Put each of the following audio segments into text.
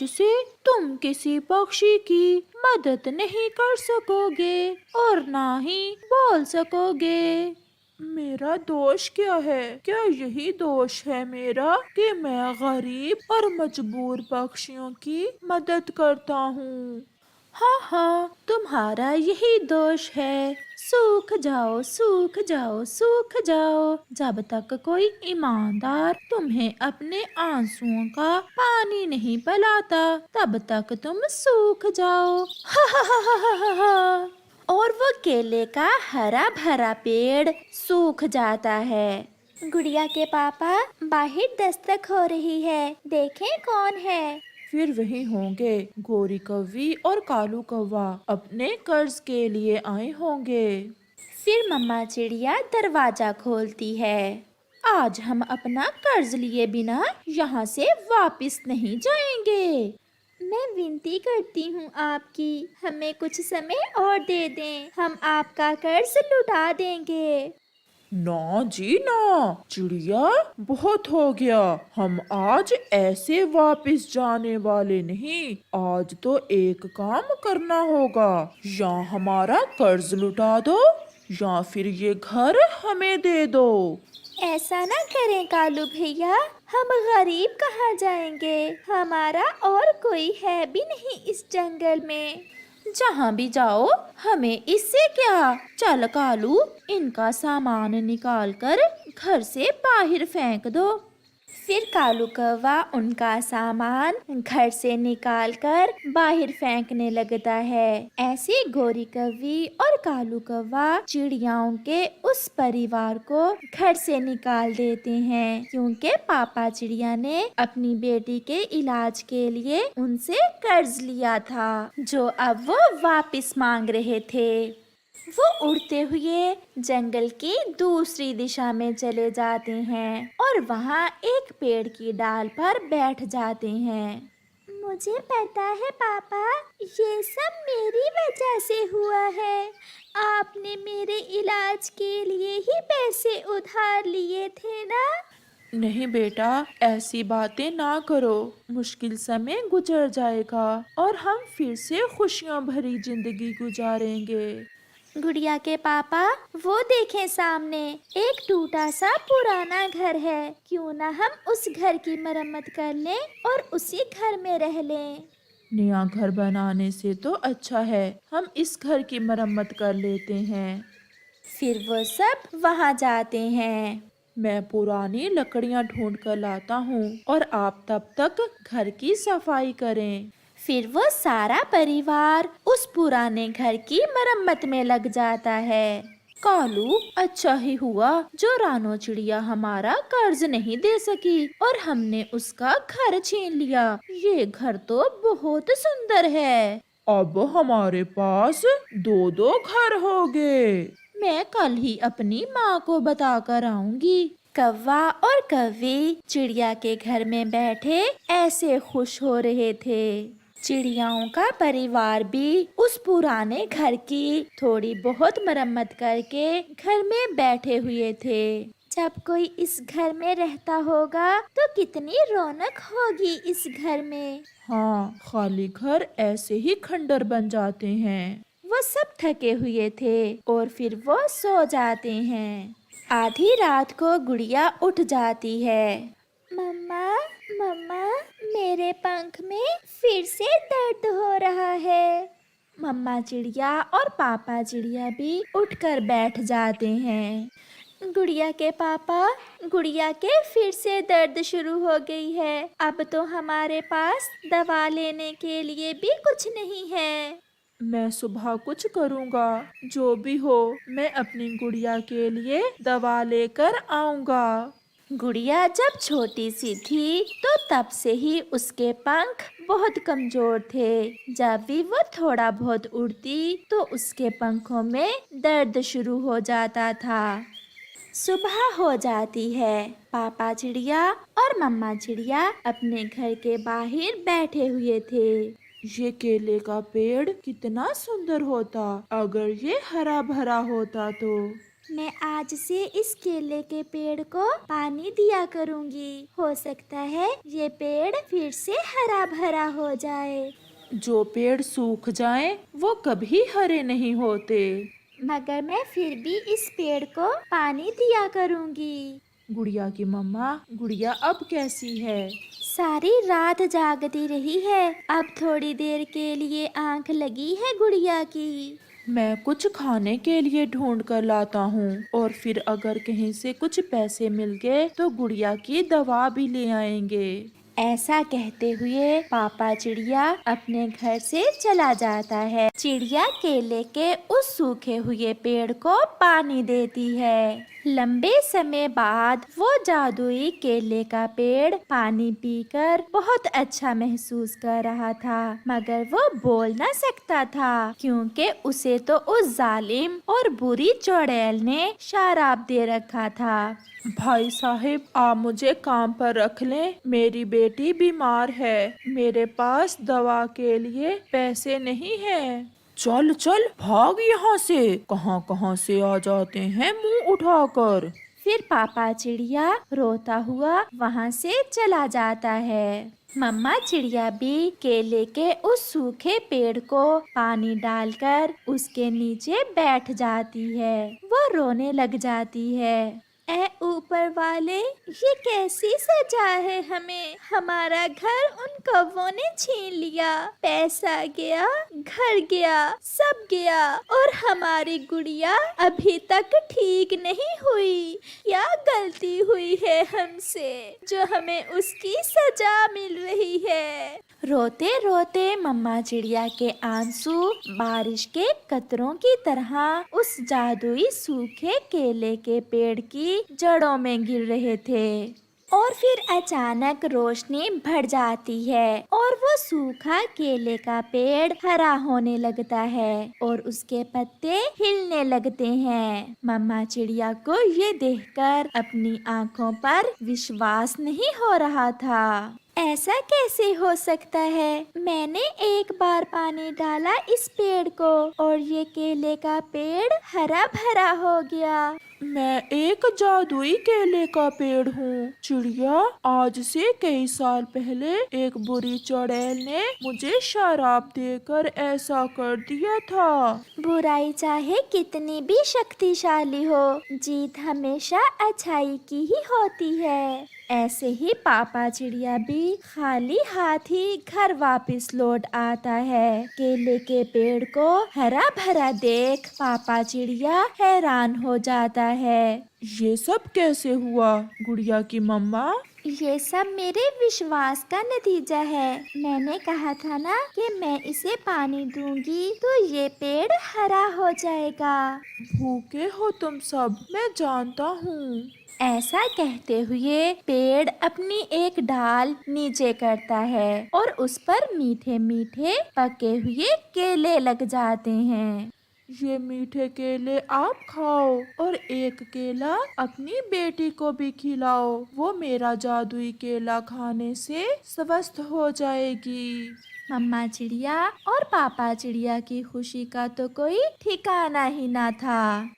जिसे तुम किसी पक्षी की मदद नहीं कर सकोगे और ना ही बोल सकोगे। मेरा दोष क्या है? क्या यही दोष है मेरा कि मैं गरीब और मजबूर पक्षियों की मदद करता हूँ? हाँ हाँ, तुम्हारा यही दोष है। सूख जाओ, सूख जाओ, सूख जाओ। जब तक कोई ईमानदार तुम्हें अपने आंसुओं का पानी नहीं पिलाता, तब तक तुम सूख जाओ। हा हा हा हा हा हा हा। और वो केले का हरा भरा पेड़ सूख जाता है। गुड़िया के पापा, बाहर दस्तक हो रही है, देखें कौन है। फिर वही होंगे, गोरी कौवी और कालू कौवा अपने कर्ज के लिए आए होंगे। फिर मम्मा चिड़िया दरवाजा खोलती है। आज हम अपना कर्ज लिए बिना यहाँ से वापस नहीं जाएंगे। मैं विनती करती हूँ आपकी, हमें कुछ समय और दे दें, हम आपका कर्ज लुटा देंगे। ना जी ना, चिड़िया बहुत हो गया। हम आज ऐसे वापस जाने वाले नहीं। आज तो एक काम करना होगा, या हमारा कर्ज लुटा दो या फिर ये घर हमें दे दो। ऐसा ना करें कालू भैया, हम गरीब कहाँ जाएंगे, हमारा और कोई है भी नहीं इस जंगल में। जहाँ भी जाओ हमें इससे क्या। चल कालू, इनका सामान निकाल कर घर से बाहर फेंक दो। फिर कालू कौवा उनका सामान घर से निकालकर बाहर फेंकने लगता है। ऐसे गोरी कौवी और कालू कौवा चिड़ियाओं के उस परिवार को घर से निकाल देते हैं, क्योंकि पापा चिड़िया ने अपनी बेटी के इलाज के लिए उनसे कर्ज लिया था, जो अब वो वापस मांग रहे थे। वो उड़ते हुए जंगल की दूसरी दिशा में चले जाते हैं और वहाँ एक पेड़ की डाल पर बैठ जाते हैं। मुझे पता है पापा, ये सब मेरी वजह से हुआ है। आपने मेरे इलाज के लिए ही पैसे उधार लिए थे ना। नहीं बेटा, ऐसी बातें ना करो। मुश्किल समय गुजर जाएगा और हम फिर से खुशियां भरी जिंदगी गुजारेंगे। गुड़िया के पापा, वो देखें सामने एक टूटा सा पुराना घर है। क्यों ना हम उस घर की मरम्मत कर लें और उसी घर में रह लें। नया घर बनाने से तो अच्छा है हम इस घर की मरम्मत कर लेते हैं। फिर वो सब वहाँ जाते हैं। मैं पुरानी लकड़ियाँ ढूंढ कर लाता हूँ और आप तब तक घर की सफाई करें। फिर वो सारा परिवार उस पुराने घर की मरम्मत में लग जाता है। कालू, अच्छा ही हुआ जो रानो चिड़िया हमारा कर्ज नहीं दे सकी और हमने उसका घर छीन लिया। ये घर तो बहुत सुंदर है। अब हमारे पास दो दो घर हो गए। मैं कल ही अपनी माँ को बता कर आऊंगी। कौवा और कौवी चिड़िया के घर में बैठे ऐसे खुश हो रहे थे। चिड़ियाओं का परिवार भी उस पुराने घर की थोड़ी बहुत मरम्मत करके घर में बैठे हुए थे। जब कोई इस घर में रहता होगा तो कितनी रौनक होगी इस घर में। हाँ, खाली घर ऐसे ही खंडर बन जाते हैं। वो सब थके हुए थे और फिर वो सो जाते हैं। आधी रात को गुड़िया उठ जाती है। मम्मा, मम्मा, मेरे पंख में फिर से दर्द हो रहा है। मम्मा चिड़िया और पापा चिड़िया भी उठकर बैठ जाते हैं। गुड़िया के पापा, गुड़िया के फिर से दर्द शुरू हो गई है। अब तो हमारे पास दवा लेने के लिए भी कुछ नहीं है। मैं सुबह कुछ करूँगा, जो भी हो मैं अपनी गुड़िया के लिए दवा लेकर आऊँगा। गुड़िया जब छोटी सी थी तो तब से ही उसके पंख बहुत कमजोर थे। जब भी वो थोड़ा बहुत उड़ती तो उसके पंखों में दर्द शुरू हो जाता था। सुबह हो जाती है। पापा चिड़िया और मम्मा चिड़िया अपने घर के बाहर बैठे हुए थे। ये केले का पेड़ कितना सुंदर होता अगर ये हरा भरा होता तो। मैं आज से इस केले के पेड़ को पानी दिया करूंगी। हो सकता है ये पेड़ फिर से हरा भरा हो जाए। जो पेड़ सूख जाएं, वो कभी हरे नहीं होते। मगर मैं फिर भी इस पेड़ को पानी दिया करूंगी। गुड़िया की मम्मा, गुड़िया अब कैसी है? सारी रात जागती रही है। अब थोड़ी देर के लिए आंख लगी है गुड़िया की। मैं कुछ खाने के लिए ढूंढ कर लाता हूँ, और फिर अगर कहीं से कुछ पैसे मिल गए तो गुड़िया की दवा भी ले आएंगे। ऐसा कहते हुए पापा चिड़िया अपने घर से चला जाता है। चिड़िया केले के उस सूखे हुए पेड़ को पानी देती है। लंबे समय बाद वो जादुई केले का पेड़ पानी पीकर बहुत अच्छा महसूस कर रहा था, मगर वो बोल न सकता था क्योंकि उसे तो उस जालिम और बुरी चुड़ैल ने शराब दे रखा था। भाई साहब, आप मुझे काम पर रख लें। मेरी बेटी बीमार है, मेरे पास दवा के लिए पैसे नहीं है। चल चल भाग यहाँ से, कहाँ कहाँ से आ जाते हैं मुंह उठाकर। फिर पापा चिड़िया रोता हुआ वहाँ से चला जाता है। मम्मा चिड़िया भी केले के उस सूखे पेड़ को पानी डालकर उसके नीचे बैठ जाती है। वो रोने लग जाती है। ऐ ऊपर वाले, ये कैसी सजा है हमें? हमारा घर उन कौवों ने छीन लिया, पैसा गया, घर गया, सब गया, और हमारी गुड़िया अभी तक ठीक नहीं हुई। क्या गलती हुई है हमसे जो हमें उसकी सजा मिल रही है? रोते रोते मम्मा चिड़िया के आंसू बारिश के कतरों की तरह उस जादुई सूखे केले के पेड़ की जड़ों में गिर रहे थे। और फिर अचानक रोशनी बढ़ जाती है और वो सूखा केले का पेड़ हरा होने लगता है और उसके पत्ते हिलने लगते हैं। मम्मा चिड़िया को ये देखकर अपनी आंखों पर विश्वास नहीं हो रहा था। ऐसा कैसे हो सकता है? मैंने एक बार पानी डाला इस पेड़ को और ये केले का पेड़ हरा भरा हो गया। मैं एक जादुई केले का पेड़ हूँ चिड़िया। आज से कई साल पहले एक बुरी चुड़ैल ने मुझे शराब देकर ऐसा कर दिया था। बुराई चाहे कितनी भी शक्तिशाली हो, जीत हमेशा अच्छाई की ही होती है। ऐसे ही पापा चिड़िया भी खाली हाथ ही घर वापस लौट आता है। केले के पेड़ को हरा भरा देख पापा चिड़िया हैरान हो जाता है। ये सब कैसे हुआ गुड़िया की मम्मा? ये सब मेरे विश्वास का नतीजा है। मैंने कहा था ना कि मैं इसे पानी दूंगी तो ये पेड़ हरा हो जाएगा। भूखे हो तुम सब, मैं जानता हूँ। ऐसा कहते हुए पेड़ अपनी एक डाल नीचे करता है और उस पर मीठे मीठे पके हुए केले लग जाते हैं। ये मीठे केले आप खाओ और एक केला अपनी बेटी को भी खिलाओ। वो मेरा जादुई केला खाने से स्वस्थ हो जाएगी। मम्मा चिड़िया और पापा चिड़िया की खुशी का तो कोई ठिकाना ही ना था।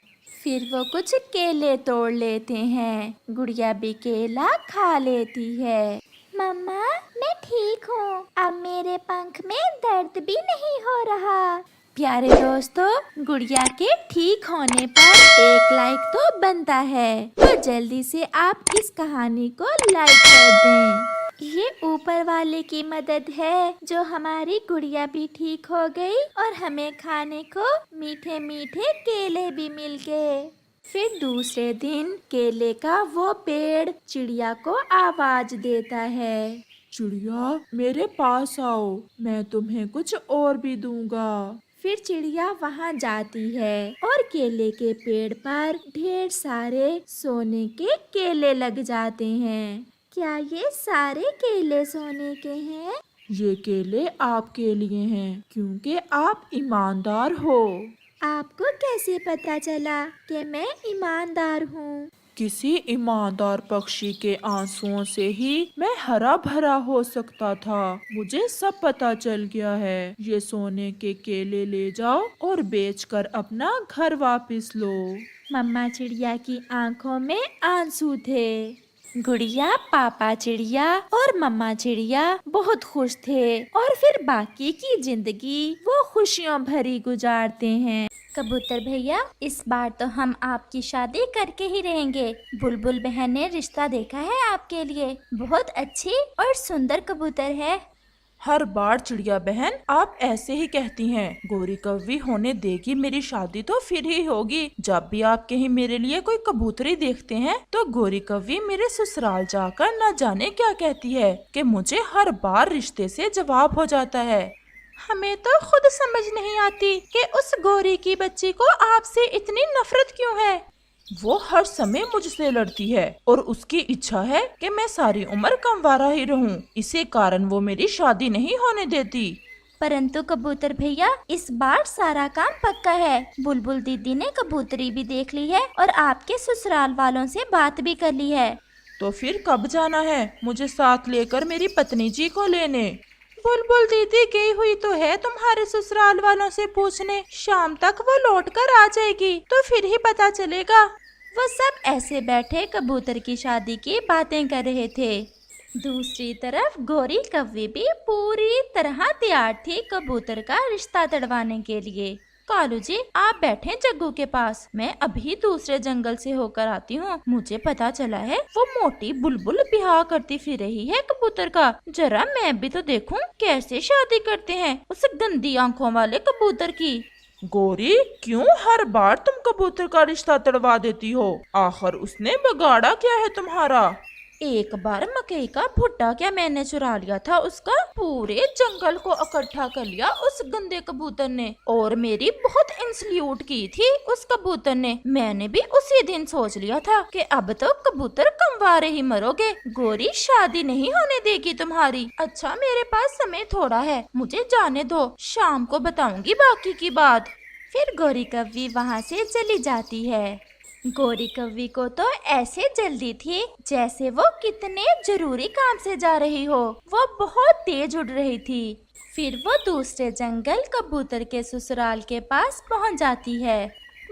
फिर वो कुछ केले तोड़ लेते हैं। गुड़िया भी केला खा लेती है। मम्मा, मैं ठीक हूँ। अब मेरे पंख में दर्द भी नहीं हो रहा। प्यारे दोस्तों, गुड़िया के ठीक होने पर एक लाइक तो बनता है, तो जल्दी से आप इस कहानी को लाइक कर दें। ये ऊपर वाले की मदद है जो हमारी गुड़िया भी ठीक हो गई और हमें खाने को मीठे मीठे केले भी मिल गए। फिर दूसरे दिन केले का वो पेड़ चिड़िया को आवाज देता है। चिड़िया, मेरे पास आओ, मैं तुम्हें कुछ और भी दूंगा। फिर चिड़िया वहाँ जाती है और केले के पेड़ पर ढेर सारे सोने के केले लग जाते हैं। क्या ये सारे केले सोने के हैं? ये केले आपके लिए हैं क्योंकि आप ईमानदार हो। आपको कैसे पता चला कि मैं ईमानदार हूँ? किसी ईमानदार पक्षी के आंसुओं से ही मैं हरा भरा हो सकता था। मुझे सब पता चल गया है। ये सोने के केले ले जाओ और बेचकर अपना घर वापस लो। मम्मा चिड़िया की आंखों में आंसू थे। गुड़िया, पापा चिड़िया और मम्मा चिड़िया बहुत खुश थे और फिर बाकी की जिंदगी वो खुशियों भरी गुजारते हैं। कबूतर भैया, इस बार तो हम आपकी शादी करके ही रहेंगे। बुलबुल बहन ने रिश्ता देखा है आपके लिए, बहुत अच्छी और सुंदर कबूतर है। हर बार चिड़िया बहन आप ऐसे ही कहती हैं। गोरी कव्वी होने देगी मेरी शादी तो फिर ही होगी। जब भी आप कहीं मेरे लिए कोई कबूतरी देखते हैं तो गोरी कव्वी मेरे ससुराल जाकर न जाने क्या कहती है कि मुझे हर बार रिश्ते से जवाब हो जाता है। हमें तो खुद समझ नहीं आती कि उस गोरी की बच्ची को आपसे इतनी नफरत क्यों है। वो हर समय मुझसे लड़ती है और उसकी इच्छा है कि मैं सारी उम्र कंवारा ही रहूं। इसी कारण वो मेरी शादी नहीं होने देती। परंतु कबूतर भैया, इस बार सारा काम पक्का है। बुलबुल दीदी ने कबूतरी भी देख ली है और आपके ससुराल वालों से बात भी कर ली है। तो फिर कब जाना है मुझे साथ लेकर मेरी पत्नी जी को लेने? बुलबुल दीदी गई हुई तो है तुम्हारे ससुराल वालों से पूछने। शाम तक वो लौट कर आ जाएगी तो फिर ही पता चलेगा। वो सब ऐसे बैठे कबूतर की शादी की बातें कर रहे थे। दूसरी तरफ गोरी कव्वी भी पूरी तरह तैयार थी कबूतर का रिश्ता तड़वाने के लिए। कालू जी, आप बैठे जग्गू के पास, मैं अभी दूसरे जंगल से होकर आती हूँ। मुझे पता चला है वो मोटी बुलबुल ब्याह करती फिर रही है कबूतर का। जरा मैं भी तो देखूं कैसे शादी करते हैं उस गंदी आंखों वाले कबूतर की। गोरी, क्यों हर बार तुम कबूतर का रिश्ता तड़वा देती हो? आखिर उसने बिगाड़ा क्या है तुम्हारा? एक बार मकई का भुट्टा क्या मैंने चुरा लिया था उसका। पूरे जंगल को इकट्ठा कर लिया उस गंदे कबूतर ने और मेरी बहुत इंसल्यूट की थी उस कबूतर ने। मैंने भी उसी दिन सोच लिया था कि अब तो कबूतर कंवारे ही मरोगे। गोरी शादी नहीं होने देगी तुम्हारी। अच्छा, मेरे पास समय थोड़ा है, मुझे जाने दो, शाम को बताऊंगी बाकी की बात। फिर गोरी कव्वी वहाँ से चली जाती है। गोरी कव्वी को तो ऐसे जल्दी थी जैसे वो कितने जरूरी काम से जा रही हो। वो बहुत तेज उड़ रही थी। फिर वो दूसरे जंगल कबूतर के ससुराल के पास पहुंच जाती है।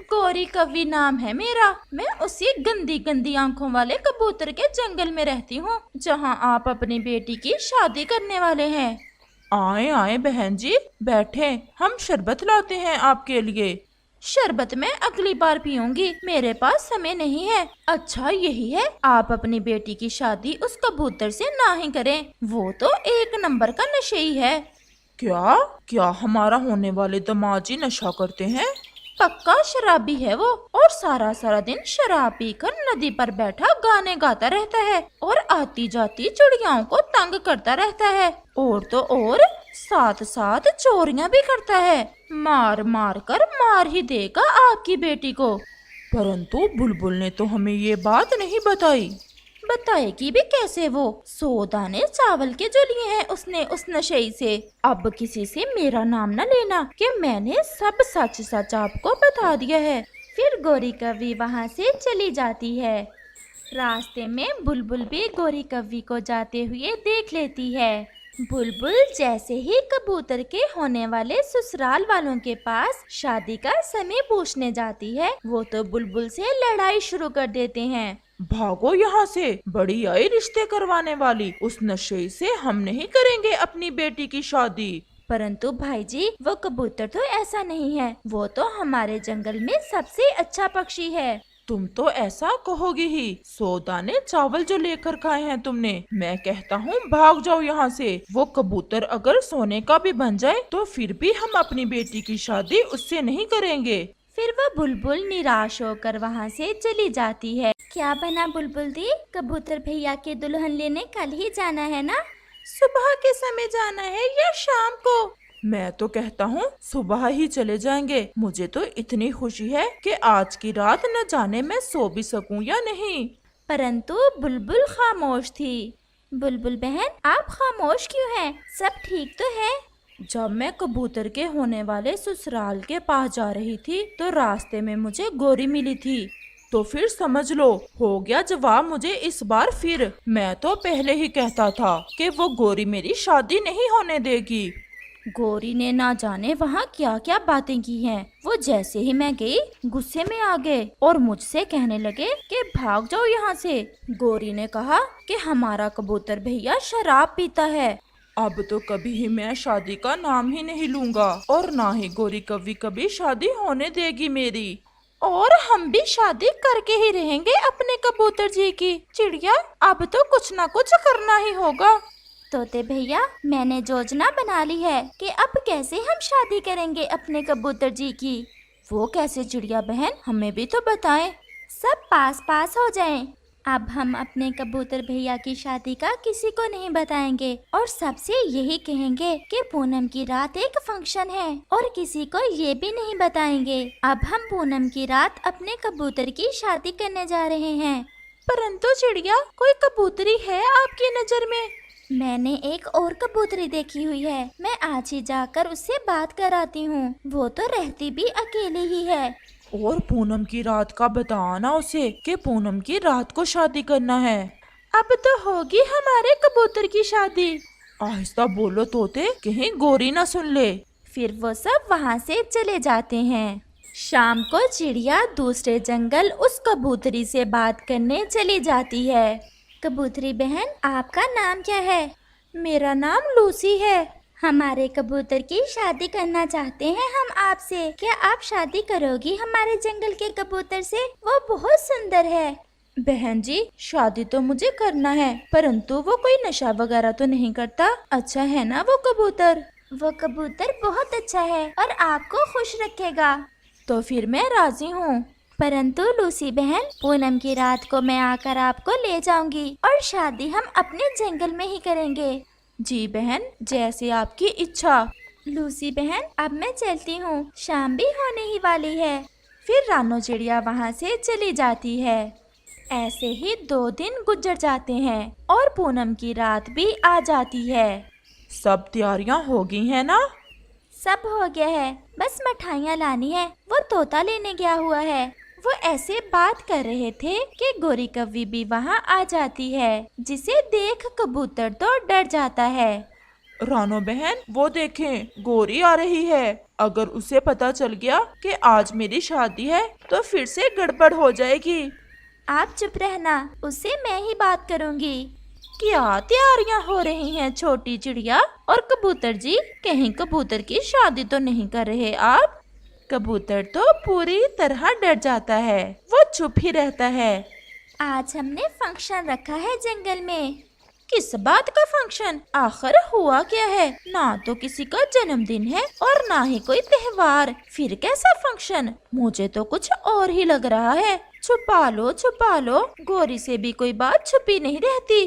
गोरी कव्वी नाम है मेरा। मैं उसी गंदी गंदी आंखों वाले कबूतर के जंगल में रहती हूँ जहाँ आप अपनी बेटी की शादी करने वाले हैं। आए आए बहन जी, बैठे, हम शरबत लाते हैं आपके लिए। शरबत मैं अगली बार पीऊंगी, मेरे पास समय नहीं है। अच्छा यही है, आप अपनी बेटी की शादी उस कबूतर से ना ही करें, वो तो एक नंबर का नशेई है। क्या क्या हमारा होने वाले दामाद जी नशा करते हैं? पक्का शराबी है वो और सारा सारा दिन शराब पीकर नदी पर बैठा गाने गाता रहता है और आती जाती चिड़ियाओं को तंग करता रहता है। और तो और साथ साथ चोरियां भी करता है। मार मार कर मार ही देगा आपकी बेटी को। परंतु बुलबुल ने तो हमें ये बात नहीं बताई। बताएगी भी कैसे? वो 100 दाने चावल के जो लिए हैं उसने उस नशेई से। अब किसी से मेरा नाम न लेना कि मैंने सब सच सच आपको बता दिया है। फिर गोरी कव्वी वहाँ से चली जाती है। रास्ते में बुलबुल भी गोरी कव्वी को जाते हुए देख लेती है। बुलबुल जैसे ही कबूतर के होने वाले ससुराल वालों के पास शादी का समय पूछने जाती है, वो तो बुलबुल से लड़ाई शुरू कर देते हैं। भागो यहाँ से, बड़ी आई रिश्ते करवाने वाली। उस नशे से हम नहीं करेंगे अपनी बेटी की शादी। परंतु भाई जी, वो कबूतर तो ऐसा नहीं है, वो तो हमारे जंगल में सबसे अच्छा पक्षी है। तुम तो ऐसा कहोगी ही। 100 दाने चावल जो लेकर खाए हैं तुमने। मैं कहता हूँ भाग जाओ यहाँ से। वो कबूतर अगर सोने का भी बन जाए तो फिर भी हम अपनी बेटी की शादी उससे नहीं करेंगे। फिर वह बुलबुल निराश होकर वहाँ से चली जाती है। क्या बना बुलबुल दी? कबूतर भैया के दुल्हन लेने कल ही जाना है ना? सुबह के समय जाना है या शाम को? मैं तो कहता हूँ सुबह ही चले जाएंगे। मुझे तो इतनी खुशी है कि आज की रात न जाने मैं सो भी सकूं या नहीं। परंतु बुलबुल खामोश थी। बुलबुल बहन, आप खामोश क्यों हैं? सब ठीक तो है? जब मैं कबूतर के होने वाले ससुराल के पास जा रही थी तो रास्ते में मुझे गोरी मिली थी। तो फिर समझ लो हो गया जवाब मुझे इस बार फिर। मैं तो पहले ही कहता था कि वो गोरी मेरी शादी नहीं होने देगी। गोरी ने ना जाने वहाँ क्या क्या बातें की हैं। वो जैसे ही मैं गई गुस्से में आ गए और मुझसे कहने लगे कि भाग जाओ यहाँ से। गोरी ने कहा कि हमारा कबूतर भैया शराब पीता है। अब तो कभी ही मैं शादी का नाम ही नहीं लूंगा और ना ही गोरी कभी कभी शादी होने देगी मेरी। और हम भी शादी करके ही रहेंगे अपने कबूतर जी की। चिड़िया, अब तो कुछ ना कुछ करना ही होगा। तोते भैया, मैंने योजना बना ली है कि अब कैसे हम शादी करेंगे अपने कबूतर जी की। वो कैसे चिड़िया बहन, हमें भी तो बताएं। सब पास पास हो जाएं। अब हम अपने कबूतर भैया की शादी का किसी को नहीं बताएंगे और सबसे यही कहेंगे कि पूनम की रात एक फंक्शन है और किसी को ये भी नहीं बताएंगे। अब हम पूनम की रात अपने कबूतर की शादी करने जा रहे हैं। परंतु चिड़िया, कोई कबूतरी है आपकी नजर में? मैंने एक और कबूतरी देखी हुई है। मैं आज ही जाकर उससे बात कराती हूँ। वो तो रहती भी अकेली ही है। और पूनम की रात का बताना उसे कि पूनम की रात को शादी करना है। अब तो होगी हमारे कबूतर की शादी। आहिस्ता बोलो तोते, कहीं गोरी ना सुन ले। फिर वो सब वहाँ से चले जाते हैं। शाम को चिड़िया दूसरे जंगल उस कबूतरी से बात करने चली जाती है। कबूतरी बहन, आपका नाम क्या है? मेरा नाम लूसी है। हमारे कबूतर की शादी करना चाहते हैं हम आपसे। क्या आप शादी करोगी हमारे जंगल के कबूतर से? वो बहुत सुंदर है। बहन जी, शादी तो मुझे करना है, परंतु वो कोई नशा वगैरह तो नहीं करता। अच्छा है ना वो कबूतर? वो कबूतर बहुत अच्छा है और आपको खुश रखेगा। तो फिर मैं राजी हूँ। परंतु लूसी बहन, पूनम की रात को मैं आकर आपको ले जाऊंगी और शादी हम अपने जंगल में ही करेंगे। जी बहन, जैसे आपकी इच्छा। लूसी बहन, अब मैं चलती हूँ, शाम भी होने ही वाली है। फिर रानो चिड़िया वहाँ से चली जाती है। ऐसे ही 2 दिन गुजर जाते हैं और पूनम की रात भी आ जाती है। सब तैयारियां हो गई है ना? सब हो गया है, बस मिठाइयाँ लानी है। वो तोता लेने गया हुआ है। वो ऐसे बात कर रहे थे कि गोरी कव्वी भी वहाँ आ जाती है, जिसे देख कबूतर तो डर जाता है। रानो बहन, वो देखें, गोरी आ रही है। अगर उसे पता चल गया कि आज मेरी शादी है तो फिर से गड़बड़ हो जाएगी। आप चुप रहना, उससे मैं ही बात करूँगी। क्या तैयारियां हो रही हैं छोटी चिड़िया और कबूतर जी? कहीं कबूतर की शादी तो नहीं कर रहे आप? कबूतर तो पूरी तरह डर जाता है, वो चुप ही रहता है। आज हमने फंक्शन रखा है जंगल में। किस बात का फंक्शन? आखिर हुआ क्या है? ना तो किसी का जन्मदिन है और ना ही कोई त्योहार, फिर कैसा फंक्शन? मुझे तो कुछ और ही लग रहा है। छुपा लो, गोरी से भी कोई बात छुपी नहीं रहती।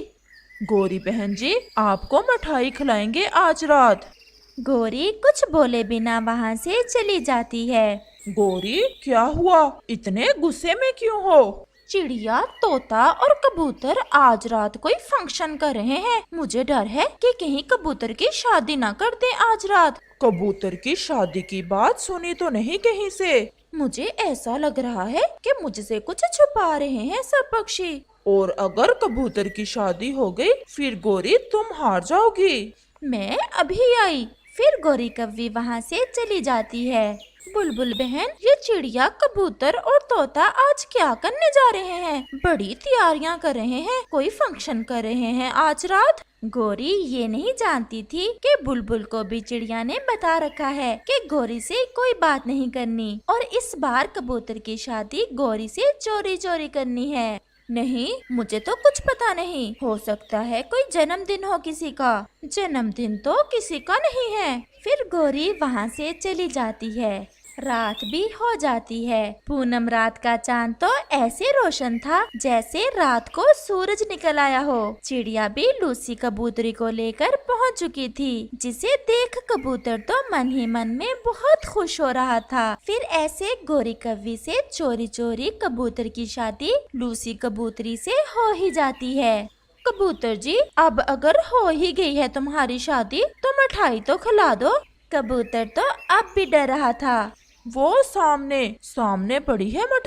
गोरी बहन जी, आपको मिठाई खिलाएंगे आज रात। गोरी कुछ बोले बिना वहाँ से चली जाती है। गोरी, क्या हुआ? इतने गुस्से में क्यों हो? चिड़िया, तोता और कबूतर आज रात कोई फंक्शन कर रहे हैं। मुझे डर है कि कहीं कबूतर की शादी ना कर दे आज रात। कबूतर की शादी की बात सुनी तो नहीं कहीं से। मुझे ऐसा लग रहा है कि मुझसे कुछ छुपा रहे हैं सब पक्षी। और अगर कबूतर की शादी हो गई फिर गोरी तुम हार जाओगी। मैं अभी आई। फिर गोरी कव्वी वहाँ से चली जाती है। बुलबुल बहन, ये चिड़िया, कबूतर और तोता आज क्या करने जा रहे हैं? बड़ी तैयारियां कर रहे हैं, कोई फंक्शन कर रहे हैं आज रात। गोरी ये नहीं जानती थी कि बुलबुल को भी चिड़िया ने बता रखा है कि गोरी से कोई बात नहीं करनी और इस बार कबूतर की शादी गोरी से चोरी चोरी करनी है। नहीं, मुझे तो कुछ पता नहीं। हो सकता है कोई जन्मदिन हो किसी का। जन्मदिन तो किसी का नहीं है। फिर गोरी वहाँ से चली जाती है। रात भी हो जाती है। पूनम रात का चांद तो ऐसे रोशन था जैसे रात को सूरज निकल आया हो। चिड़िया भी लूसी कबूतरी को लेकर पहुँच चुकी थी, जिसे देख कबूतर तो मन ही मन में बहुत खुश हो रहा था। फिर ऐसे गोरी कव्वी से चोरी चोरी कबूतर की शादी लूसी कबूतरी से हो ही जाती है। कबूतर जी, अब अगर हो ही गई है तुम्हारी शादी तो मिठाई तो खिला दो। कबूतर तो अब भी डर रहा था। वो सामने पड़ी है मिठाई।